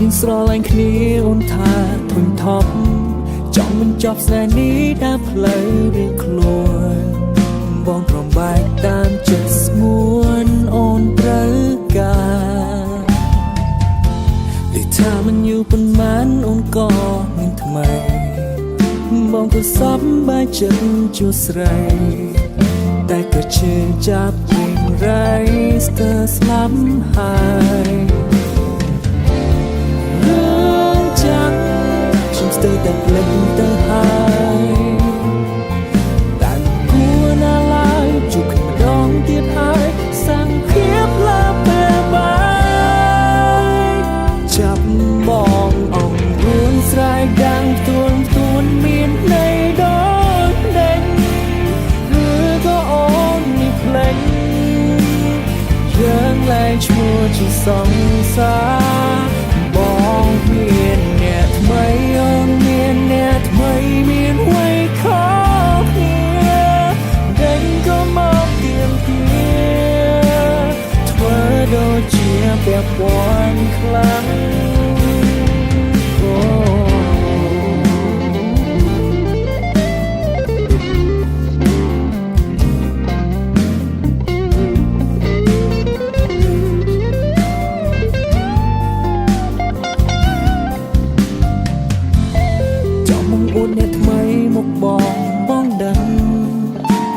យើងស្រឡាញ់គ្នាអូនថាធុញថប់ចង់មិនចប់ស្នេហ៍នេះដើរផ្លូវរៀងខ្លួនបងប្របែកតាមចិត្តស្ងួនអូនត្រូវការដូចថាมันอยู่ប៉ុន្មានអូនក៏មានថ្មីបងក៏សប្បាយចិត្តជួបស្រីតែក៏ឈឺចាប់ពេញរៃស្ទើរស្លាប់ហើយរឿងចាំខ្ញុំស្ទើរតែភ្លេចទៅហើយតែគួរណាឡើយជួបគ្នាម្ដងទៀតហើយសង្ឃាបលើពេលបាយចាប់បងអងរួនស្រែកដាំងផ្ទួនមានន័យដូចដេញឬក៏អូននេះភ្លេចយើងលែងឈ្មោះជាសង្សារបងមានអ្នកថ្មីអូនមានអ្នកថ្មីមានអ្វីខុសគ្នាដេញក៏មកទៀមទាធ្វើដូចជាពាក់ព័ន្ធខ្លាំងអូនអ្នកថ្មីមកបងដឹង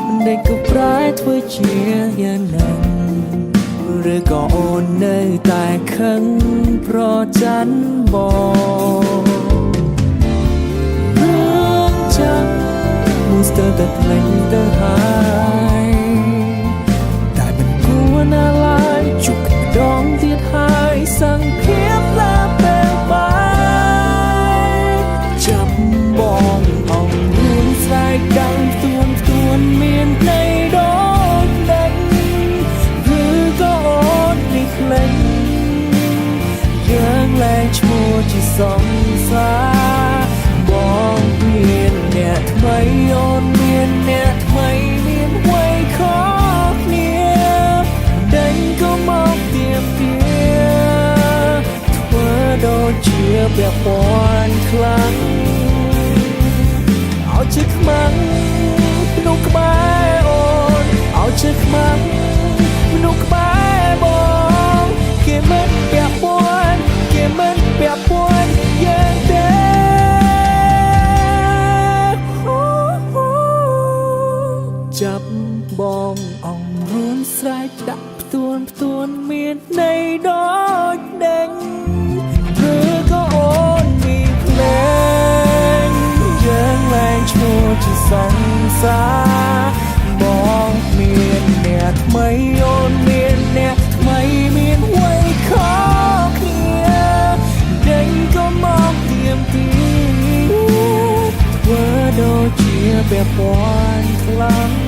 មិនដេកក៏ប្រែធ្វើជាយ៉ាងนั้นឬក៏អូននៅតែខឹងប្រច័ណ្ឌបងរឿងចាំមួយស្ទើរតែភ្លេចទៅហើយតែមិនគួរណាឡើយជួបម្ដងទៀតហើយសង្ឃាបលើពេលបាយចាប់បងអងរួនស្រែកដាំងផ្ទួនមានន័យដូចដេញឬក៏អូននេះភ្លេចយើងលែងឈ្មោះជាសង្សារបងមានអ្នកថ្មីអូនមានអ្នកថ្មីមានអ្វីខុសគ្នាដេញក៏មកទៀមទាធ្វើដូចជាពាក់ព័ន្ធខ្លាំងឲ្យជិះខ្មាំងមនុស្សក្បែរអូនឲ្យជិះខ្មាំងមនុស្សក្បែរបងគេមិនពាក់ព័ន្ធគេមិនពាក់ព័ន្ធយ៉ាងទេចាប់បងអងរួនស្រែកដាក់ផ្ទួនមានន័យដូចដេញឬក៏អូនមានភ្លេងយើងលែងឈ្មោះជាសង្សារបងមានអ្នកថ្មីអូនមានអ្នកថ្មីមានអ្វីខុសគ្នាដេញក៏មកទៀមទាធ្វើដូចជាពាក់ព័ន្ធខ្លាំង